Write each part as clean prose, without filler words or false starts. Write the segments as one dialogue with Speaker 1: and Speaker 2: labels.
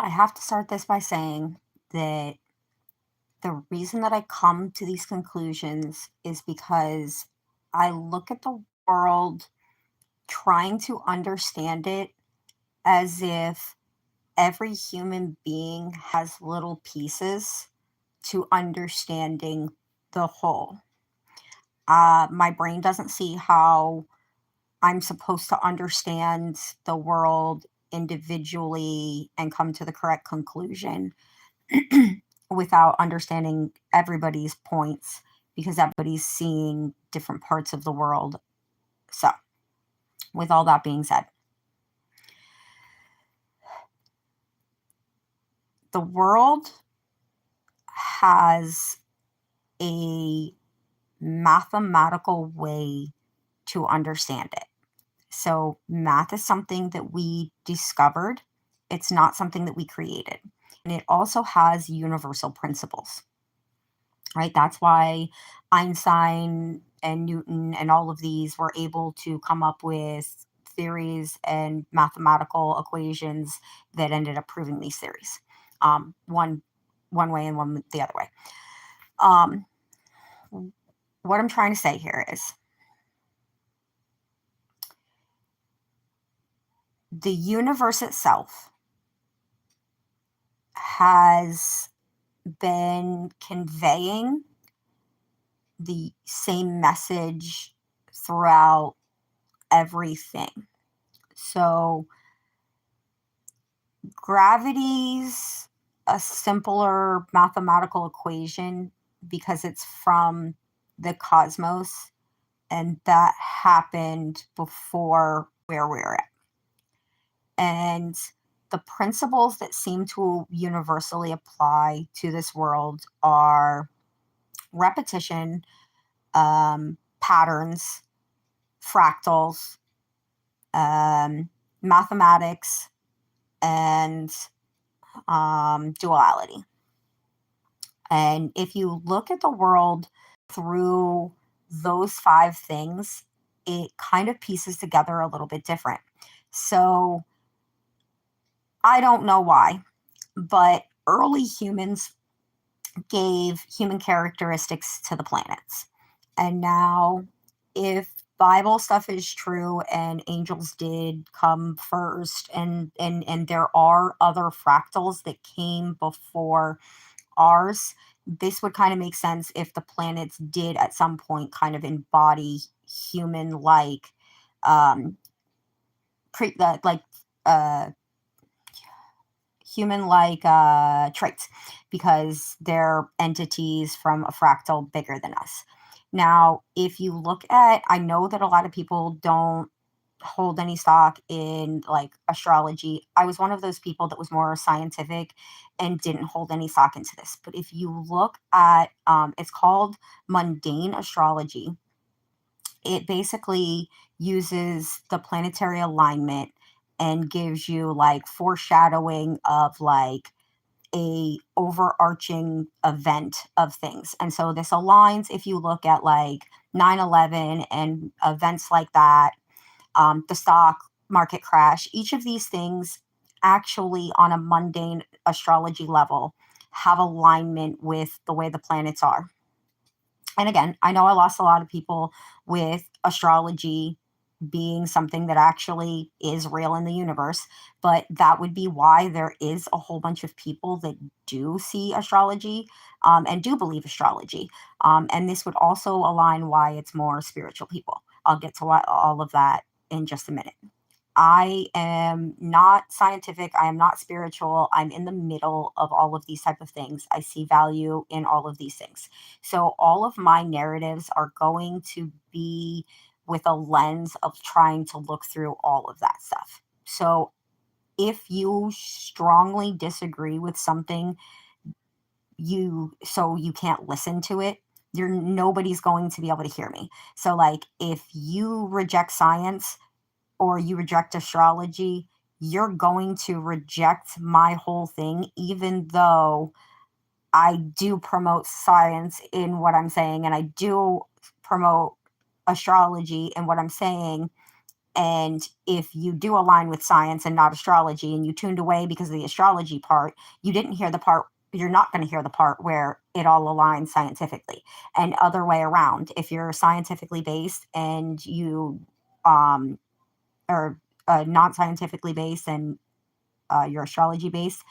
Speaker 1: I have to start this by saying that the reason that I come to these conclusions is because I look at the world trying to understand it as if every human being has little pieces to understanding the whole. My brain doesn't see how I'm supposed to understand the world individually and come to the correct conclusion without understanding everybody's points because everybody's seeing different parts of the world. So, with all that being said, the world has a mathematical way to understand it. So, math is something that we discovered, it's not something that we created. And it also has universal principles, right? That's why Einstein and Newton and all of these were able to come up with theories and mathematical equations that ended up proving these theories. One way and one the other way. Um, what I'm trying to say here is the universe itself has been conveying the same message throughout everything. So, gravity's a simpler mathematical equation because it's from the cosmos, and that happened before where we're at. And the principles that seem to universally apply to this world are repetition, patterns, fractals, mathematics, and duality. And if you look at the world through those five things, it kind of pieces together a little bit different. So I don't know why, but early humans gave human characteristics to the planets. And now, if Bible stuff is true and angels did come first and there are other fractals that came before ours, this would kind of make sense if the planets did at some point kind of embody human like um like uh human like traits because they're entities from a fractal bigger than us. Now, if you look at, I know that a lot of people don't hold any stock in like astrology. I was one of those people that was more scientific and didn't hold any stock into this. But if you look at, it's called mundane astrology. It basically uses the planetary alignment and gives you like foreshadowing of like a overarching event of things. And so this aligns if you look at like 9/11 and events like that, the stock market crash, each of these things actually on a mundane astrology level have alignment with the way the planets are. And again, I know I lost a lot of people with astrology being something that actually is real in the universe, but that would be why there is a whole bunch of people that do see astrology and do believe astrology. And this would also align why it's more spiritual people. I'll get to all of that in just a minute. I am not scientific. I am not spiritual. I'm in the middle of all of these type of things. I see value in all of these things. So all of my narratives are going to be with a lens of trying to look through all of that stuff. So if you strongly disagree with something, you can't listen to it, you're nobody's going to be able to hear me. So like if you reject science or you reject astrology, you're going to reject my whole thing, even though I do promote science in what I'm saying and I do promote astrology in what I'm saying. And if you do align with science and not astrology, and you tuned away because of the astrology part, you didn't hear the part, you're not going to hear the part where it all aligns scientifically. And other way around, if you're scientifically based and you um, are not scientifically based and you're astrology based,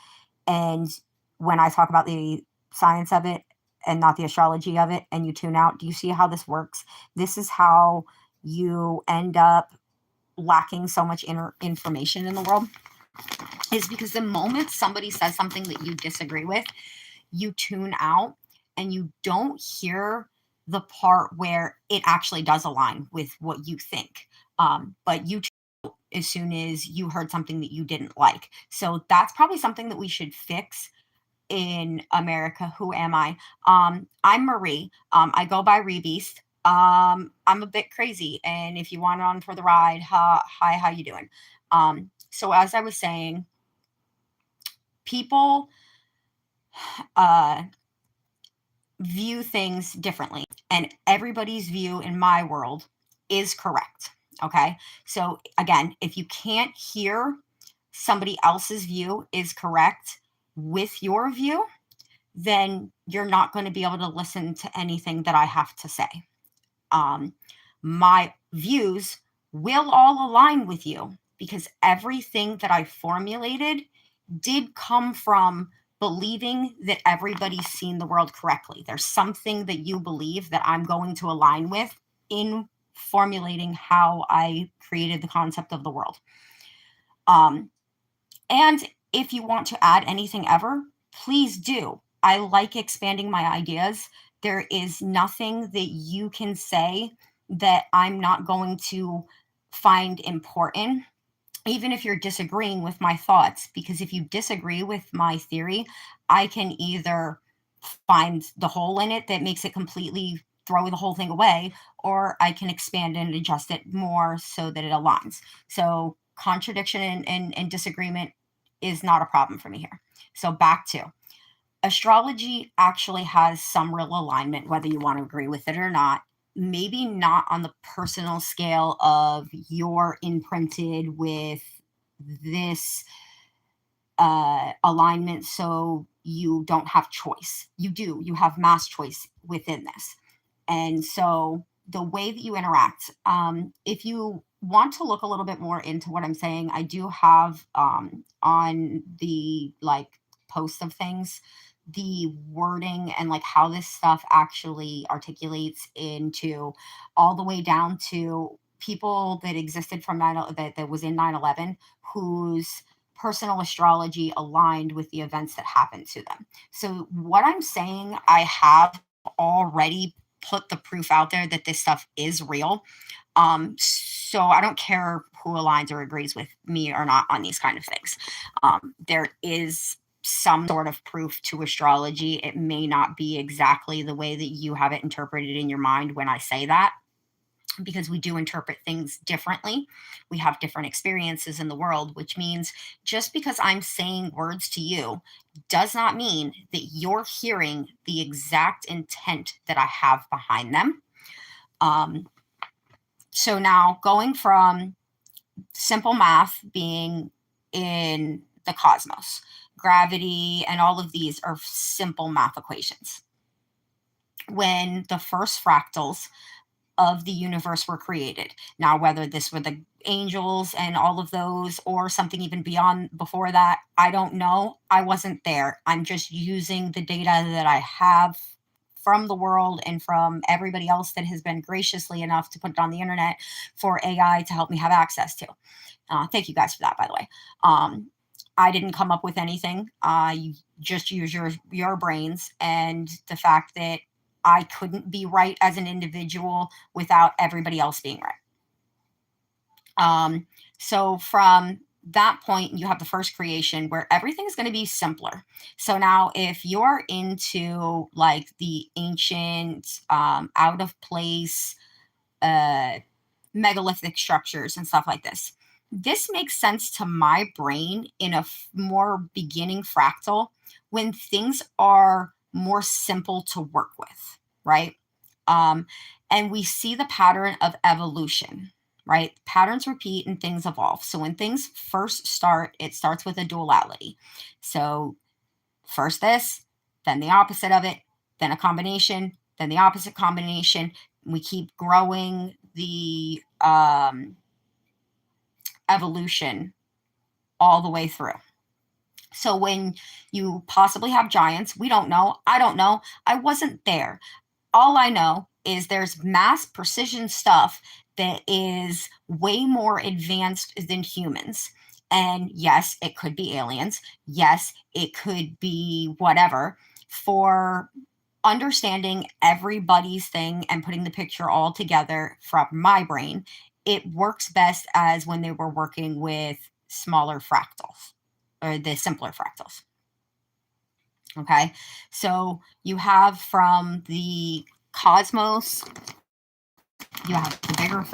Speaker 1: and when I talk about the science of it and not the astrology of it, and you tune out, do you see how this works? This is how you end up lacking so much information in the world, is because the moment somebody says something that you disagree with, you tune out and you don't hear the part where it actually does align with what you think. But you as soon as you heard something that you didn't like. So that's probably something that we should fix in America. Who am I? I'm Marie. I go by Rebeast. I'm a bit crazy, and if you want on for the ride, hi, how you doing? So as I was saying, people uh, view things differently, and everybody's view in my world is correct. Okay, so again, if you can't hear somebody else's view is correct with your view, then you're not going to be able to listen to anything that I have to say. Um, my views will all align with you because everything that I formulated did come from believing that everybody's seen the world correctly. There's something that you believe that I'm going to align with in formulating how I created the concept of the world. Um, and if you want to add anything ever, please do. I like expanding my ideas. There is nothing that you can say that I'm not going to find important, even if you're disagreeing with my thoughts. Because if you disagree with my theory, I can either find the hole in it that makes it completely throw the whole thing away, or I can expand and adjust it more so that it aligns. So contradiction and disagreement is not a problem for me here. So back to astrology actually has some real alignment, whether you want to agree with it or not. Maybe not on the personal scale of you're imprinted with this alignment, so you don't have choice. You do, you have mass choice within this. And so the way that you interact, if you want to look a little bit more into what I'm saying, I do have on the like post of things the wording and like how this stuff actually articulates into all the way down to people that existed from that was in 9/11 whose personal astrology aligned with the events that happened to them. So what I'm saying, I have already put the proof out there that this stuff is real. So I don't care who aligns or agrees with me or not on these kind of things. There is some sort of proof to astrology. It may not be exactly the way that you have it interpreted in your mind when I say that, because we do interpret things differently. We have different experiences in the world, which means just because I'm saying words to you does not mean that you're hearing the exact intent that I have behind them. Um, so now going from simple math being in the cosmos, gravity, and all of these are simple math equations. When the first fractals of the universe were created. Now, whether this were the angels and all of those or something even beyond before that, I don't know. I wasn't there. I'm just using the data that I have from the world and from everybody else that has been graciously enough to put it on the internet for AI to help me have access to. Thank you guys for that, by the way. I didn't come up with anything. You just use your brains, and the fact that I couldn't be right as an individual without everybody else being right. So from that point, you have the first creation where everything's going to be simpler. So now, if you're into like the ancient, out of place, uh, megalithic structures and stuff like this makes sense to my brain in a more beginning fractal when things are more simple to work with, right? Um, and we see the pattern of evolution. right? Patterns repeat and things evolve. So when things first start, it starts with a duality. So first this, then the opposite of it, then a combination, then the opposite combination. We keep growing the evolution all the way through. So when you possibly have giants, we don't know. I don't know. I wasn't there. All I know is there's mass precision stuff that is way more advanced than humans. And yes, it could be aliens. Yes, it could be whatever. For understanding everybody's thing and putting the picture all together from my brain, it works best as when they were working with smaller fractals or the simpler fractals. Okay, so you have from the cosmos, you have the bigger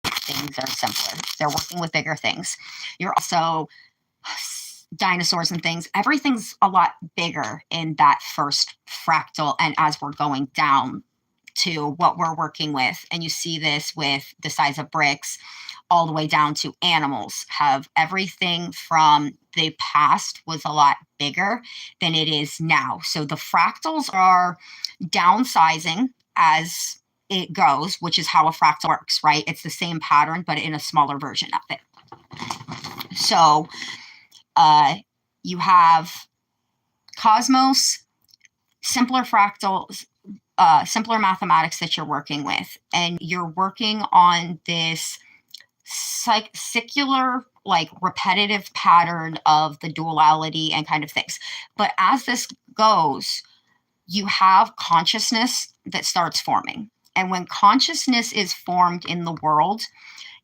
Speaker 1: things are simpler. They're working with bigger things. You're also dinosaurs and things. Everything's a lot bigger in that first fractal, and as we're going down to what we're working with, and you see this with the size of bricks all the way down to animals, have everything from the past was a lot bigger than it is now. So the fractals are downsizing as it goes, which is how a fractal works, right? It's the same pattern, but in a smaller version of it. So you have cosmos, simpler fractals, simpler mathematics that you're working with, and you're working on this secular, like repetitive pattern of the duality and kind of things. But as this goes, you have consciousness that starts forming. And when consciousness is formed in the world,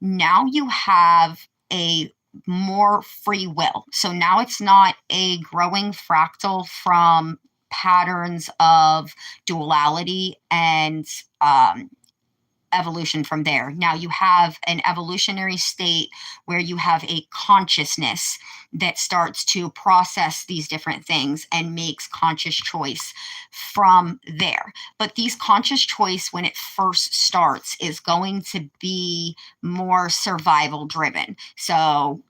Speaker 1: now you have a more free will. So now it's not a growing fractal from patterns of duality and evolution from there. Now you have an evolutionary state where you have a consciousness that starts to process these different things and makes conscious choice from there. But these conscious choice, when it first starts, is going to be more survival driven. So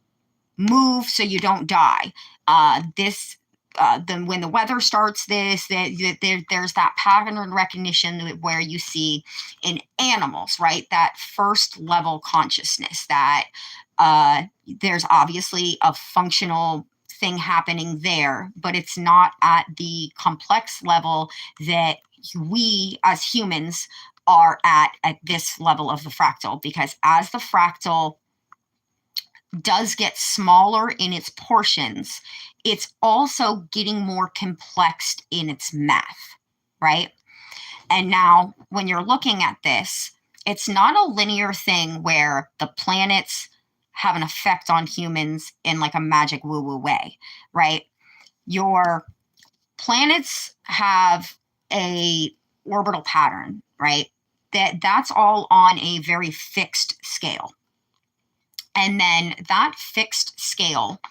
Speaker 1: move so you don't die. Then when the weather starts there's that pattern recognition where you see in animals, right? That first level consciousness that there's obviously a functional thing happening there, but it's not at the complex level that we as humans are at this level of the fractal, because as the fractal does get smaller in its portions, it's also getting more complex in its math, right? And now, when you're looking at this, it's not a linear thing where the planets have an effect on humans in like a magic woo woo way, right? Your planets have a orbital pattern, right? That's all on a very fixed scale. And then that fixed scale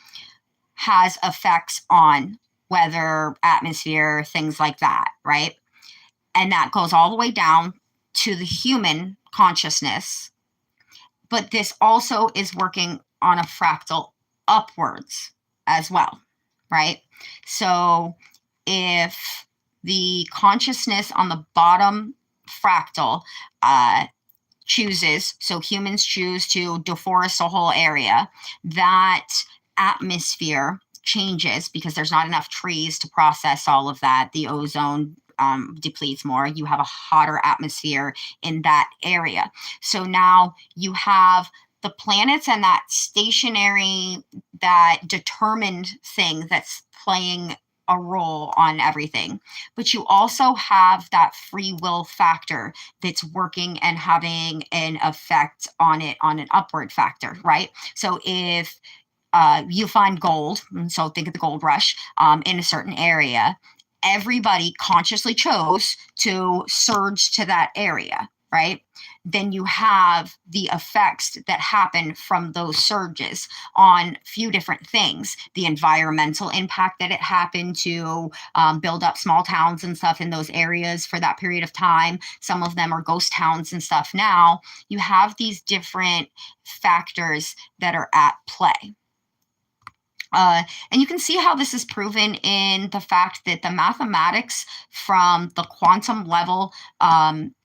Speaker 1: has effects on weather, atmosphere, things like that, right? And that goes all the way down to the human consciousness. But this also is working on a fractal upwards as well, right? So if the consciousness on the bottom fractal chooses, so humans choose to deforest a whole area, that atmosphere changes because there's not enough trees to process all of that. The ozone depletes more. You have a hotter atmosphere in that area. So now you have the planets and that stationary, that determined thing that's playing a role on everything. But you also have that free will factor that's working and having an effect on it on an upward factor, right? So if you find gold, so think of the gold rush in a certain area, everybody consciously chose to surge to that area. right? Then you have the effects that happen from those surges on a few different things. The environmental impact that it happened to build up small towns and stuff in those areas for that period of time. Some of them are ghost towns and stuff now. You have these different factors that are at play. And you can see how this is proven in the fact that the mathematics from the quantum level,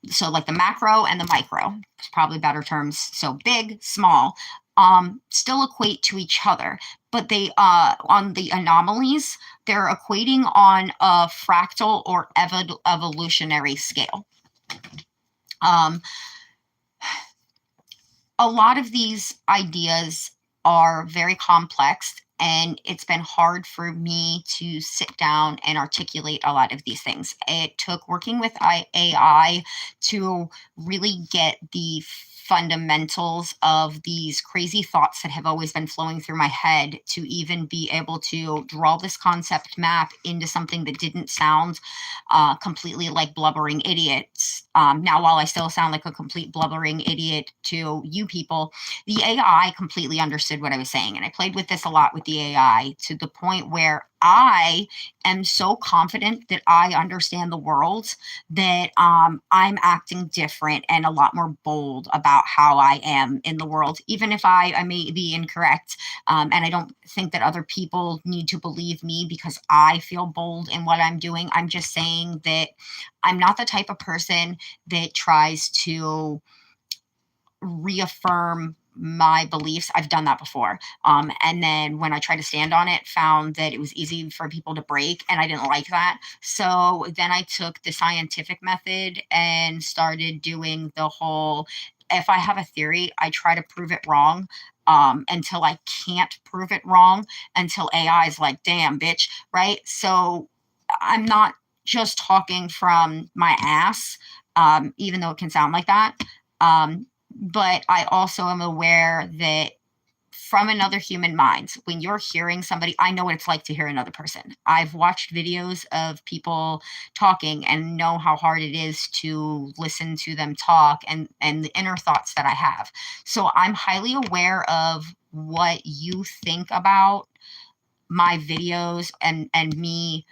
Speaker 1: so like the macro and the micro, probably better terms, so big, small, still equate to each other. But they, on the anomalies, they're equating on a fractal or evolutionary scale. A lot of these ideas are very complex, and it's been hard for me to sit down and articulate a lot of these things. It took working with AI to really get the fundamentals of these crazy thoughts that have always been flowing through my head to even be able to draw this concept map into something that didn't sound completely like blubbering idiots. Now, while I still sound like a complete blubbering idiot to you people, the AI completely understood what I was saying. And I played with this a lot with the AI to the point where I am so confident that I understand the world that I'm acting different and a lot more bold about how I am in the world, even if I may be incorrect. And I don't think that other people need to believe me because I feel bold in what I'm doing. I'm just saying that I'm not the type of person that tries to reaffirm my beliefs. I've done that before. And then when I tried to stand on it, found that it was easy for people to break, and I didn't like that. So then I took the scientific method and started doing the whole, if I have a theory, I try to prove it wrong until I can't prove it wrong, until AI is like, damn, bitch, right? So I'm not just talking from my ass, even though it can sound like that. But I also am aware that from another human mind, when you're hearing somebody, I know what it's like to hear another person. I've watched videos of people talking and know how hard it is to listen to them talk and the inner thoughts that I have. So I'm highly aware of what you think about my videos and me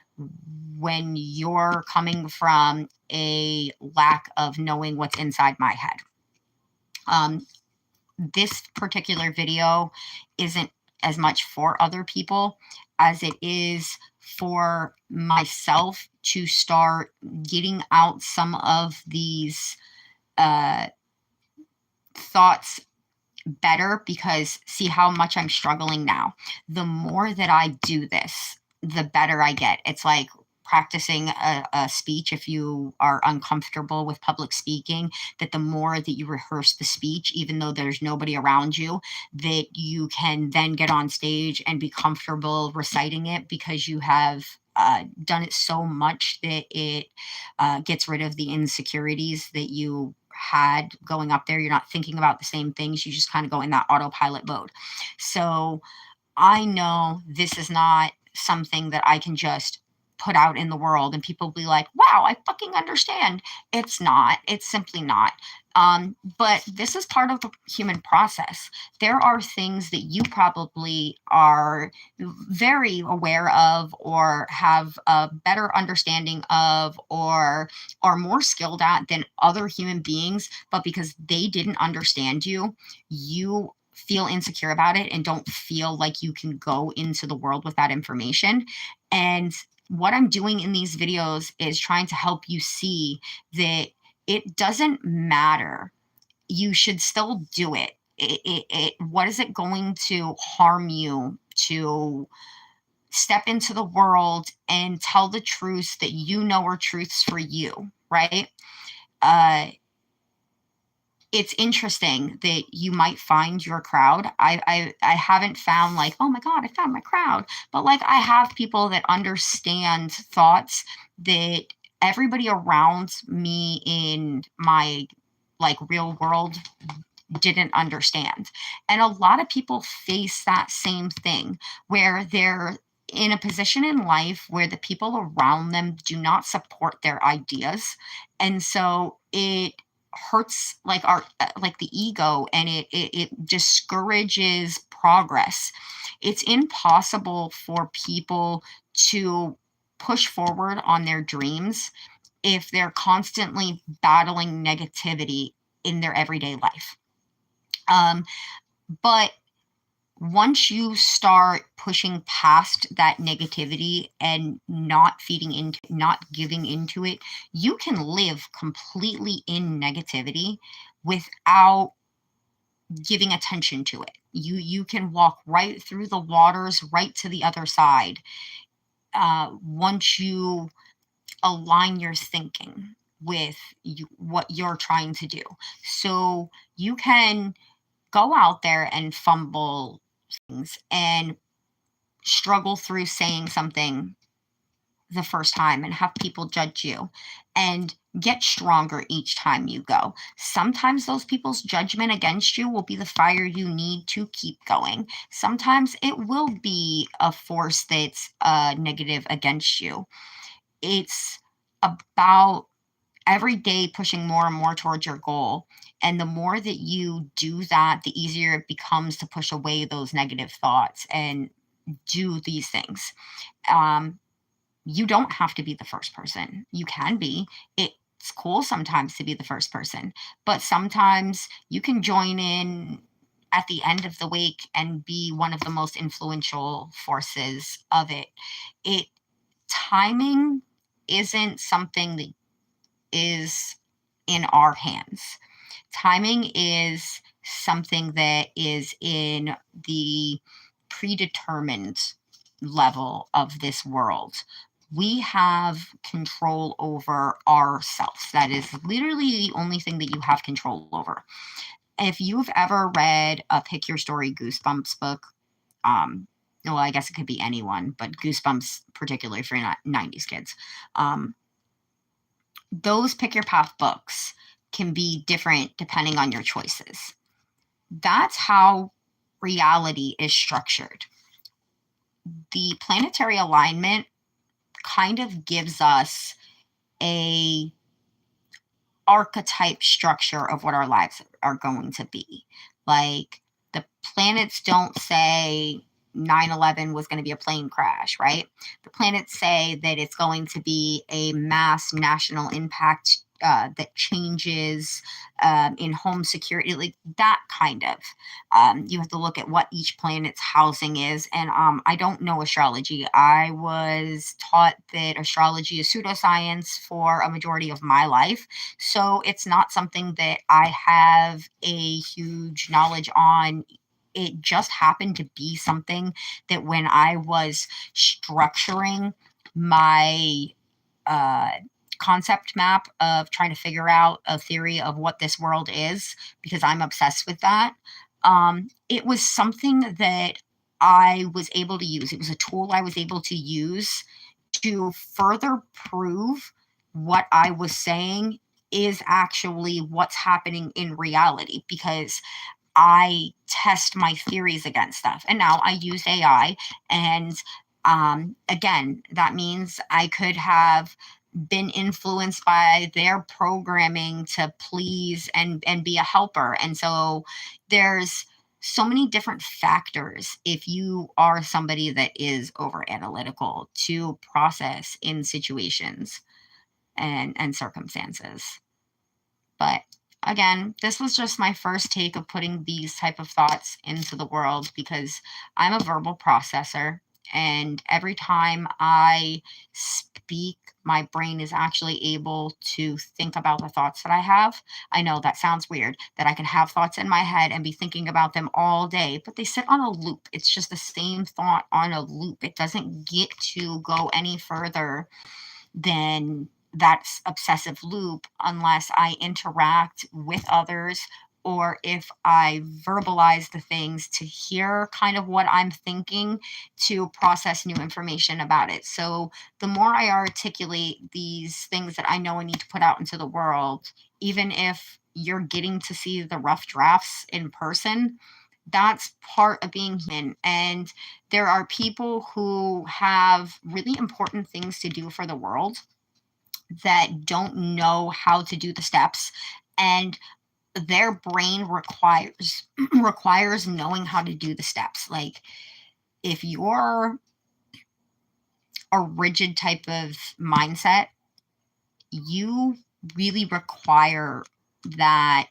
Speaker 1: when you're coming from a lack of knowing what's inside my head. This particular video isn't as much for other people as it is for myself to start getting out some of these uh, thoughts better, because see how much I'm struggling now. The more that I do this, the better I get. It's like practicing a speech. If you are uncomfortable with public speaking, that the more that you rehearse the speech, even though there's nobody around you, that you can then get on stage and be comfortable reciting it because you have done it so much that it gets rid of the insecurities that you had going up there. You're not thinking about the same things. You just kind of go in that autopilot mode. So I know this is not something that I can just put out in the world and people be like, wow, I fucking understand. It's not. It's simply not. But this is part of the human process. There are things that you probably are very aware of or have a better understanding of or are more skilled at than other human beings, but because they didn't understand you, you feel insecure about it and don't feel like you can go into the world with that information. And what I'm doing in these videos is trying to help you see that it doesn't matter. You should still do it. What is it going to harm you to step into the world and tell the truths that you know are truths for you, right? Uh, it's interesting that you might find your crowd. I haven't found like, oh my God, I found my crowd. But like I have people that understand thoughts that everybody around me in my like real world didn't understand. And a lot of people face that same thing where they're in a position in life where the people around them do not support their ideas. And so it hurts like our like the ego, and it discourages progress. It's impossible for people to push forward on their dreams if they're constantly battling negativity in their everyday life. um, but once you start pushing past that negativity and not feeding into, not giving into it, you can live completely in negativity without giving attention to it. You can walk right through the waters, right to the other side. Once you align your thinking with what you're trying to do, so you can go out there and fumble things and struggle through saying something the first time and have people judge you and get stronger each time you go. Sometimes those people's judgment against you will be the fire you need to keep going. Sometimes it will be a force that's negative against you. It's about every day pushing more and more towards your goal. And the more that you do that, the easier it becomes to push away those negative thoughts and do these things. Um, you don't have to be the first person. You can be. It's cool sometimes to be the first person, but sometimes you can join in at the end of the wake and be one of the most influential forces of it. It Timing isn't something that is in our hands. Timing is something that is in the predetermined level of this world. We have control over ourselves. That is literally the only thing that you have control over. If you've ever read a Pick Your Story Goosebumps book, well, I guess it could be anyone, but Goosebumps, particularly for 90s kids, um, those Pick Your Path books can be different depending on your choices. That's how reality is structured. The planetary alignment kind of gives us a archetype structure of what our lives are going to be. Like, the planets don't say 9/11 was going to be a plane crash, right? The planets say that it's going to be a mass national impact that changes in home security, like that kind of. You have to look at what each planet's housing is. And I don't know astrology. I was taught that astrology is pseudoscience for a majority of my life. So it's not something that I have a huge knowledge on. It just happened to be something that when I was structuring my uh, concept map of trying to figure out a theory of what this world is, because I'm obsessed with that, it was something that I was able to use. It was a tool I was able to use to further prove what I was saying is actually what's happening in reality, because I test my theories against stuff. And now I use AI. And again, that means I could have been influenced by their programming to please and be a helper. And so there's so many different factors if you are somebody that is over analytical to process in situations and circumstances. But again, this was just my first take of putting these type of thoughts into the world, because I'm a verbal processor, and every time I speak, my brain is actually able to think about the thoughts that I have. I know that sounds weird, that I can have thoughts in my head and be thinking about them all day, but they sit on a loop. It's just the same thought on a loop. It doesn't get to go any further than that obsessive loop unless I interact with others, or if I verbalize the things to hear kind of what I'm thinking to process new information about it. So the more I articulate these things that I know I need to put out into the world, even if you're getting to see the rough drafts in person, that's part of being human. And there are people who have really important things to do for the world that don't know how to do the steps, And their brain requires knowing how to do the steps. Like, if you're a rigid type of mindset, you really require that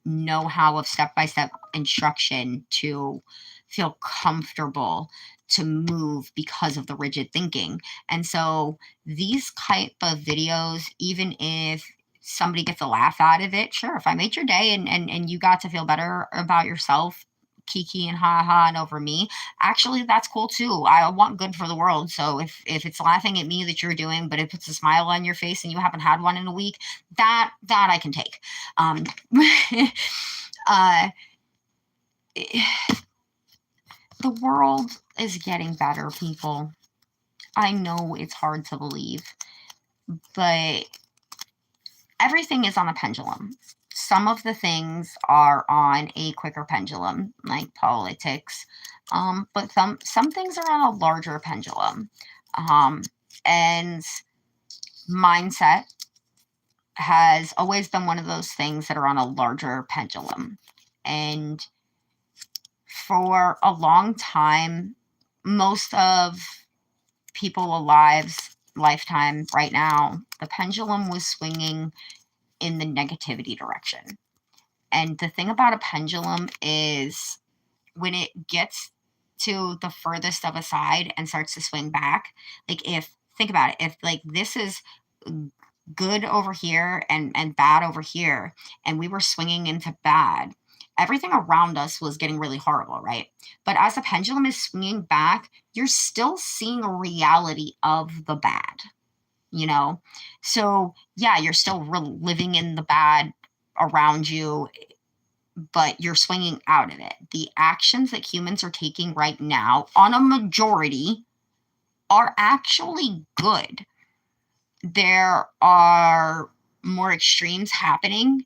Speaker 1: know-how of step-by-step instruction to feel comfortable to move because of the rigid thinking. And so these type of videos, even if somebody gets a laugh out of it, sure, if I made your day and you got to feel better about yourself, kiki and ha ha and over me, actually that's cool too. I want good for the world. So if it's laughing at me that you're doing, but it puts a smile on your face and you haven't had one in a week, that I can take. um uh the world is getting better, people. I know it's hard to believe, but everything is on a pendulum. Some of the things are on a quicker pendulum, like politics, but some things are on a larger pendulum. Um, and mindset has always been one of those things that are on a larger pendulum. And for a long time, most of people alive's lifetime right now, the pendulum was swinging in the negativity direction. And the thing about a pendulum is when it gets to the furthest of a side and starts to swing back, like, if think about it, if like this is good over here and bad over here, and we were swinging into bad, everything around us was getting really horrible, right? But as the pendulum is swinging back, you're still seeing a reality of the bad, you know? So, yeah, you're still living in the bad around you, but you're swinging out of it. The actions that humans are taking right now, on a majority, are actually good. There are more extremes happening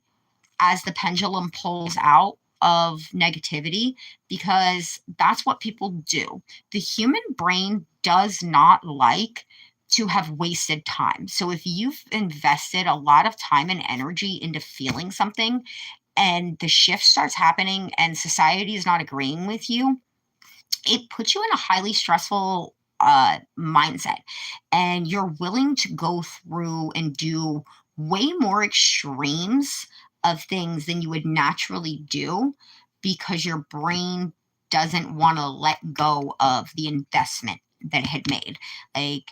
Speaker 1: as the pendulum pulls out of negativity, because that's what people do. The human brain does not like to have wasted time. So if you've invested a lot of time and energy into feeling something, and the shift starts happening and society is not agreeing with you, it puts you in a highly stressful mindset. And you're willing to go through and do way more extremes of things than you would naturally do, because your brain doesn't want to let go of the investment that it had made. Like,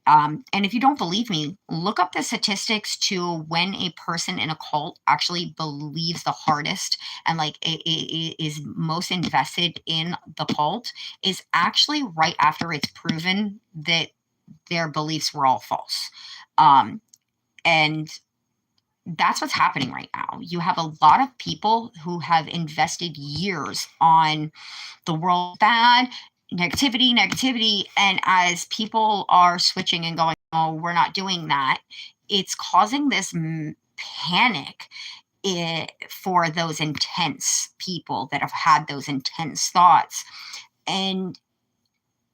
Speaker 1: and if you don't believe me, look up the statistics to when a person in a cult actually believes the hardest and like is most invested in the cult, is actually right after it's proven that their beliefs were all false. Um, and that's what's happening right now. You have a lot of people who have invested years on the world bad, negativity, negativity. And as people are switching and going, oh, we're not doing that, it's causing this panic for those intense people that have had those intense thoughts. And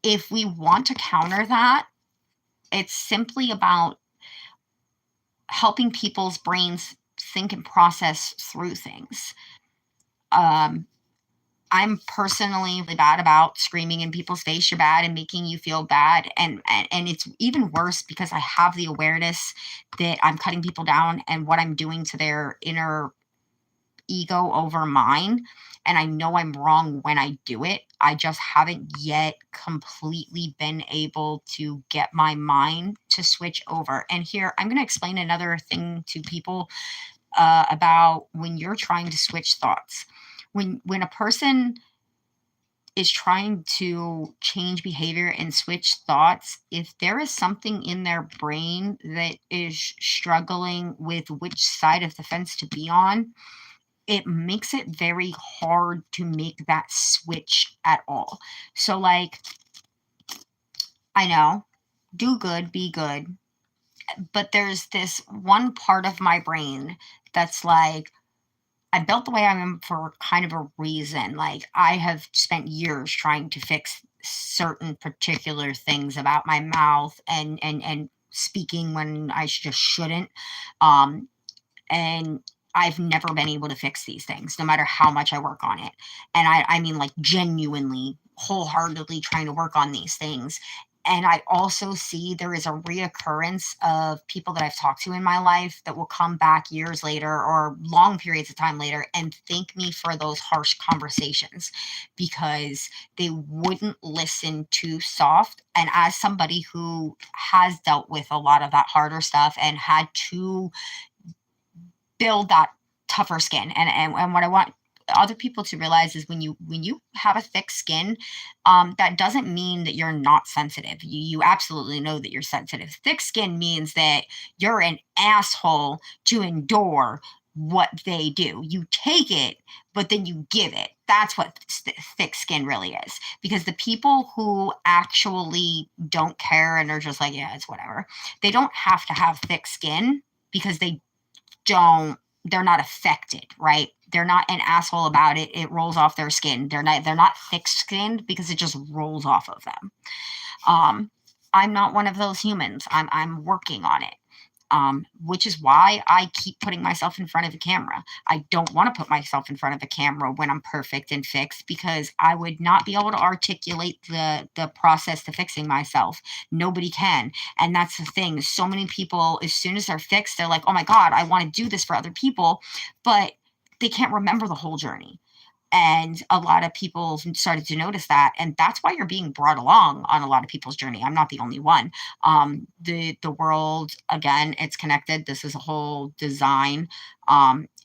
Speaker 1: if we want to counter that, it's simply about helping people's brains think and process through things. Um, I'm personally really bad about screaming in people's face you're bad and making you feel bad. And it's even worse because I have the awareness that I'm cutting people down and what I'm doing to their inner ego over mine. And I know I'm wrong when I do it. I just haven't yet completely been able to get my mind to switch over. And here, I'm going to explain another thing to people about when you're trying to switch thoughts. When a person is trying to change behavior and switch thoughts, if there is something in their brain that is struggling with which side of the fence to be on, it makes it very hard to make that switch at all. So, like, I know, do good, be good, but there's this one part of my brain that's like, I built the way I am for kind of a reason. Like, I have spent years trying to fix certain particular things about my mouth and speaking when I just shouldn't. Um, and I've never been able to fix these things, no matter how much I work on it. And I mean, like, genuinely, wholeheartedly trying to work on these things. And I also see there is a reoccurrence of people that I've talked to in my life that will come back years later or long periods of time later and thank me for those harsh conversations because they wouldn't listen too soft. And as somebody who has dealt with a lot of that harder stuff and had to build that tougher skin. And what I want other people to realize is when you have a thick skin, that doesn't mean that you're not sensitive. You absolutely know that you're sensitive. Thick skin means that you're an asshole to endure what they do. You take it, but then you give it. That's what thick skin really is. Because the people who actually don't care and are just like, yeah, it's whatever, they don't have to have thick skin because don't they're not affected, right? They're not an asshole about it. It rolls off their skin. They're not thick skinned because it just rolls off of them. Um, I'm not one of those humans. I'm working on it. Which is why I keep putting myself in front of a camera. I don't want to put myself in front of a camera when I'm perfect and fixed because I would not be able to articulate the process to fixing myself. Nobody can. And that's the thing. So many people, as soon as they're fixed, they're like, oh my God, I want to do this for other people. But they can't remember the whole journey. And a lot of people started to notice that, and that's why you're being brought along on a lot of people's journey. I'm not the only one. The world, again, it's connected. This is a whole design,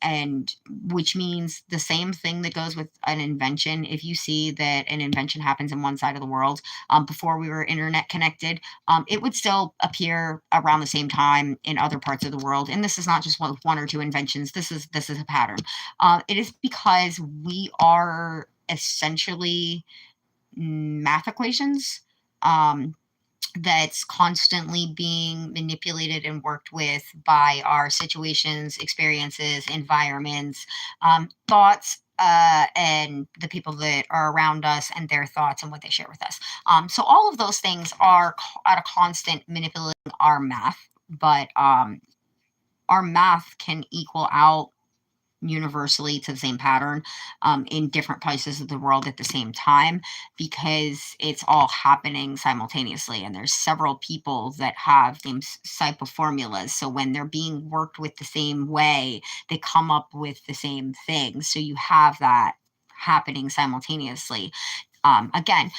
Speaker 1: and which means the same thing that goes with an invention. If you see that an invention happens in one side of the world, before we were internet connected, it would still appear around the same time in other parts of the world. And this is not just one or two inventions. This is a pattern. It is because we are essentially math equations, um, that's constantly being manipulated and worked with by our situations, experiences, environments, thoughts, and the people that are around us and their thoughts and what they share with us. So all of those things are at a constant manipulating our math, but our math can equal out universally to the same pattern, in different places of the world at the same time because it's all happening simultaneously and there's several people that have the type of formulas, so when they're being worked with the same way they come up with the same thing, so you have that happening simultaneously. Again,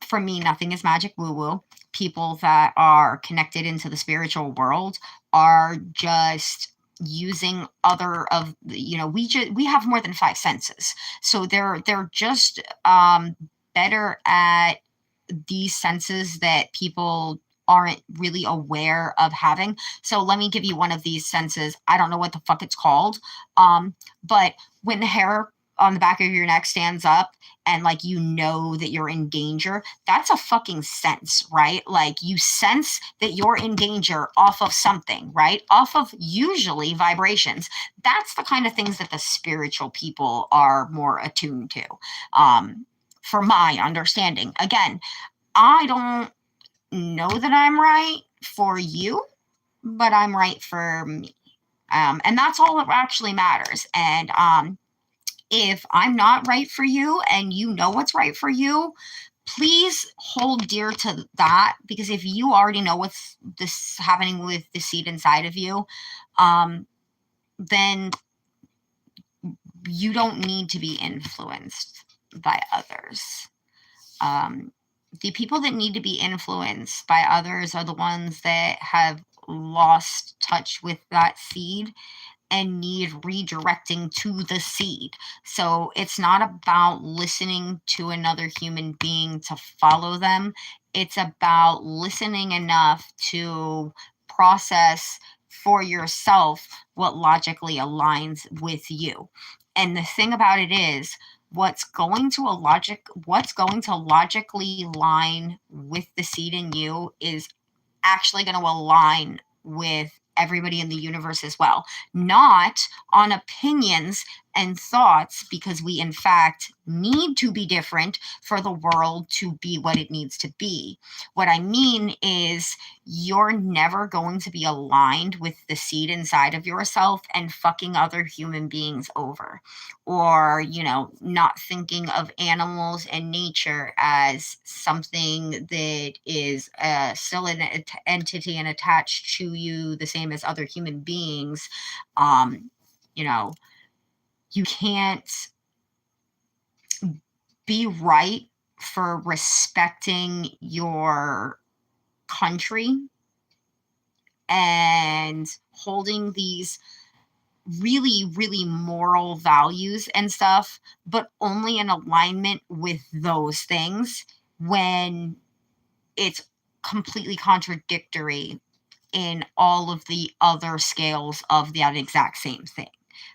Speaker 1: for me, nothing is magic woo woo. People that are connected into the spiritual world are just using other of we have more than five senses, so they're just better at these senses that people aren't really aware of having. So let me give you one of these senses. I don't know what the fuck it's called, but when the hair on the back of your neck stands up and like that you're in danger, that's a fucking sense, right? Like you sense that you're in danger off of something, right? Off of usually vibrations. That's the kind of things that the spiritual people are more attuned to. For my understanding, again, I don't know that I'm right for you, but I'm right for me. And that's all that actually matters. And if I'm not right for you and you know what's right for you, please hold dear to that, because if you already know what's this happening with the seed inside of you, um, then you don't need to be influenced by others. Um, the people that need to be influenced by others are the ones that have lost touch with that seed and need redirecting to the seed. So it's not about listening to another human being to follow them. It's about listening enough to process for yourself what logically aligns with you. And the thing about it is, what's going to logically line with the seed in you is actually going to align with everybody in the universe as well, not on opinions and thoughts, because we in fact need to be different for the world to be what it needs to be. What I mean is, you're never going to be aligned with the seed inside of yourself and fucking other human beings over, or, not thinking of animals and nature as something that is still an entity and attached to you the same as other human beings. um you know you can't be right for respecting your country and holding these really, really moral values and stuff, but only in alignment with those things, when it's completely contradictory in all of the other scales of that exact same thing,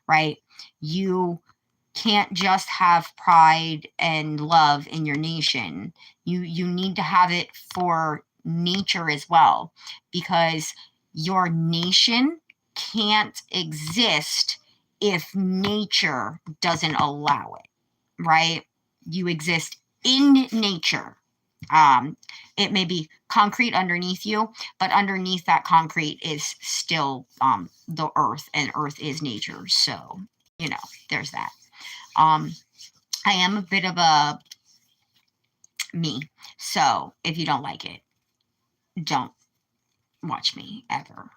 Speaker 1: right? You can't just have pride and love in your nation. You need to have it for nature as well, because your nation can't exist if nature doesn't allow it, right? You exist in nature. Um, it may be concrete underneath you, but underneath that concrete is still the earth, and earth is nature. So, there's that. Um, I am a bit of a me. So if you don't like it, don't watch me ever.